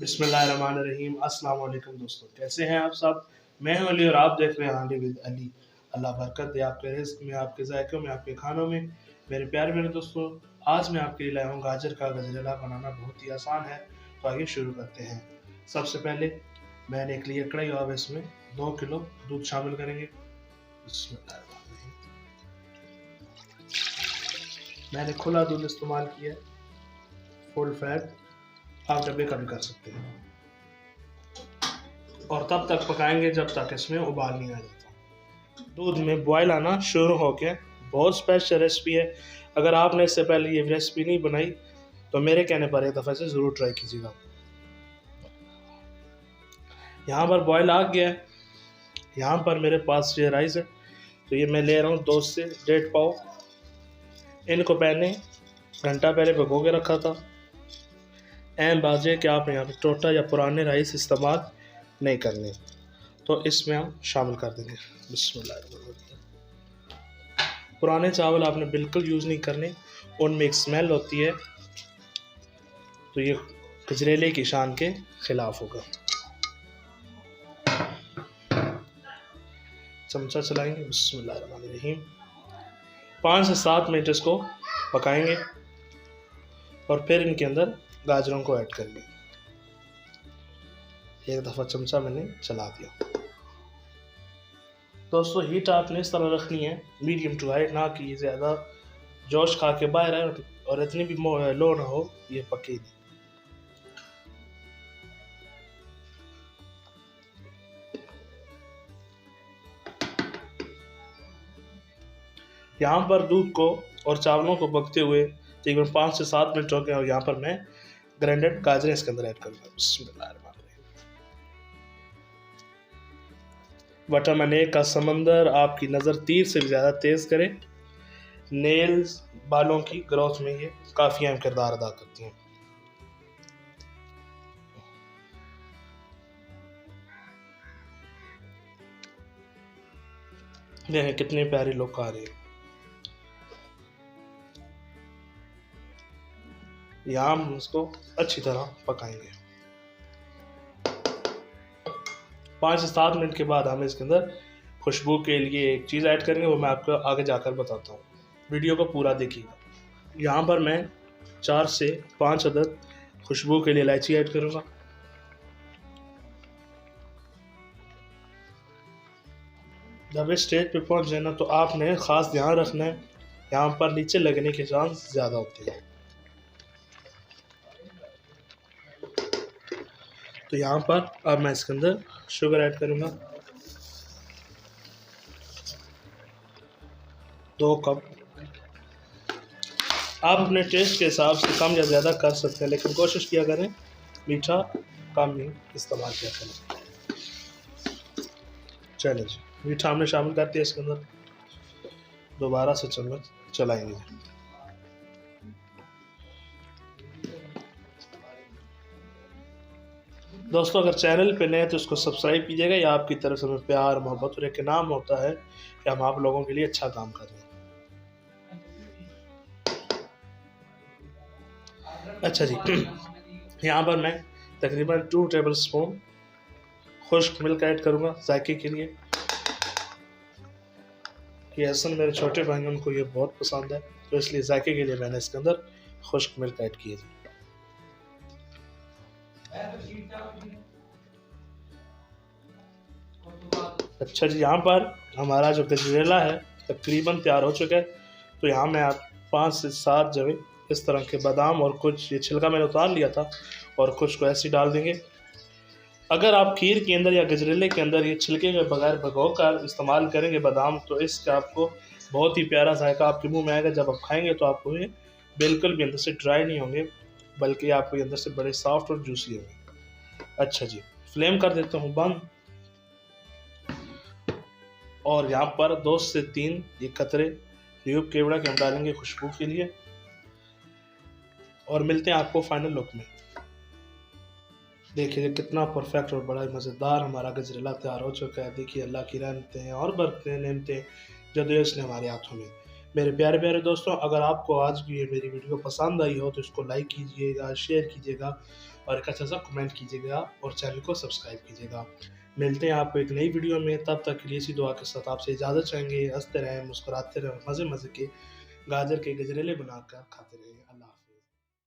बिस्मिल्लाहिर्रहमानिर्रहीम। अस्सलाम वालेकुम दोस्तों, कैसे हैं आप सब। मैं हूं अली और आप देख रहे हैं हांडी विद अली। अल्लाह बरकत दे आपके रिज़्क़ में, आपके ज़ायक़ों में, आपके खानों में। मेरे प्यारे मेरे दोस्तों, आज मैं आपके लिए लाया हूँ गाजर का गजरेला। बनाना बहुत ही आसान है, तो आइए शुरू करते हैं। सबसे पहले मैंने एक लिए कढ़ाई और इसमें 2 किलो दूध शामिल करेंगे। बिस्मिल्लाहिर्रहमानिर्रहीम। मैंने खुला दूध इस्तेमाल किया, फुल फैट। आप डब्बे का भी कर सकते हैं। और तब तक पकाएंगे जब तक इसमें उबाल नहीं आ जाता। दूध में बॉयल आना शुरू हो गया। बहुत स्पेशल रेसिपी है। अगर आपने इससे पहले ये रेसिपी नहीं बनाई तो मेरे कहने पर एक दफ़ा से ज़रूर ट्राई कीजिएगा। यहाँ पर बॉयल आ गया है। यहाँ पर मेरे पास ये राइस है, तो ये मैं ले रहा हूँ 2 से 1.5 पाव। इनको मैंने घंटा पहले भिगो के रखा था। अहम बात है कि आप यहाँ पे टोटा या पुराने राइस इस्तेमाल नहीं करने, तो इसमें हम शामिल कर देंगे। बिस्मिल्लाह। पुराने चावल आपने बिल्कुल यूज़ नहीं करने, उनमें एक स्मेल होती है, तो ये गजरेले की शान के खिलाफ होगा। चमचा चलाएंगे। बिस्मिल्लाहिर्रहमानिर्रहीम। 5 से 7 मिनट इसको पकाएंगे और फिर इनके अंदर गाजरों को ऐड करेंगे। एक दफ़ा चमचा मैंने चला दिया। दोस्तों, हीट आपने इस तरह रखनी है, मीडियम टू हाई, ना कि ज़्यादा जोश खा के बाहर है और इतनी भी लो ना हो ये पके नहीं। यहाँ पर दूध को और चावलों को पकते हुए तकरीबन 5 से 7 मिनट हो गए और यहाँ पर मैं ग्राइंडेड गाजरें इसके अंदर ऐड करूँगा। बिस्मिल्लाहिर्रहमानिर्रहीम। विटामिन ए का समंदर आपकी नज़र तीर से भी ज़्यादा तेज़ करे। नेल्स, बालों की ग्रोथ में ये काफ़ी अहम किरदार अदा करती हैं। देखें कितने प्यारे लोग आ रहे हैं। यहाँ हम उसको अच्छी तरह पकाएंगे। 5 से 7 मिनट के बाद हम इसके अंदर खुशबू के लिए एक चीज़ ऐड करेंगे, वो मैं आपको आगे जाकर बताता हूँ। वीडियो को पूरा देखिएगा। यहाँ पर मैं 4 से 5 अदद खुशबू के लिए इलायची ऐड करूँगा। जब इस स्टेज पे पहुँच जाए ना, तो आपने ख़ास ध्यान रखना है, यहाँ पर नीचे लगने के चांस ज़्यादा होते हैं। तो यहाँ पर अब मैं इसके अंदर शुगर ऐड करूँगा। 2 कप। आप अपने टेस्ट के हिसाब से कम या ज़्यादा कर सकते हैं, लेकिन कोशिश किया करें मीठा कम ही इस्तेमाल किया करें। चलिए जी, मीठा हमने शामिल कर दिया इसके अंदर। दोबारा से चम्मच चलाएंगे। दोस्तों, अगर चैनल पे नए तो इसको सब्सक्राइब कीजिएगा। या आपकी तरफ से हमें प्यार, मोहब्बत और एक नाम होता है कि हम आप लोगों के लिए अच्छा काम कर रहे हैं। अच्छा जी, यहाँ पर मैं तकरीबन 2 टेबल स्पून खुश्क मिल्क ऐड करूँगा जायके के लिए। ये असल मेरे छोटे भाई उनको ये बहुत पसंद है, तो इसलिए जायके के लिए मैंने इसके अंदर खुश्क मिल्क ऐड किया। अच्छा जी, यहाँ पर हमारा जो गजरेला है तकरीबन तैयार हो चुका है। तो यहाँ मैं आप 5 से 7 जवे इस तरह के बादाम और कुछ ये छिलका मैंने उतार लिया था और कुछ को ऐसे डाल देंगे। अगर आप खीर के अंदर या गजरेले के अंदर ये छिलके के बगैर भिगो कर इस्तेमाल करेंगे बादाम, तो इसका आपको बहुत ही प्यारा जायका आपके मुँह में आएगा। जब आप खाएँगे तो आपको ये बिल्कुल भी अंदर से ड्राई नहीं होंगे, बल्कि आपको अंदर से बड़े सॉफ्ट और जूसी होंगे। अच्छा जी, फ्लेम कर देता हूँ बंद। और यहाँ पर 2 से 3 ये कतरे ड्यूब केवड़ा के हम डालेंगे खुशबू के लिए। और मिलते हैं आपको फाइनल लुक में। देखिए कितना परफेक्ट और बड़ा मज़ेदार हमारा गजरेला तैयार हो चुका है। देखिए अल्लाह की रहमतें और बरकतें नेमतें जो दिए उसने हमारे हाथों में। मेरे प्यारे प्यारे दोस्तों, अगर आपको आज की ये मेरी वीडियो पसंद आई हो तो इसको लाइक कीजिएगा, शेयर कीजिएगा और एक अच्छा सा कमेंट कीजिएगा और चैनल को सब्सक्राइब कीजिएगा। मिलते हैं आपको एक नई वीडियो में, तब तक के लिए इसी दुआ के साथ आपसे इजाज़त चाहेंगे। हंसते रहें, मुस्कुराते रहें, मज़े मज़े के गाजर के गजरेले बनाकर खाते रहें। अल्लाह।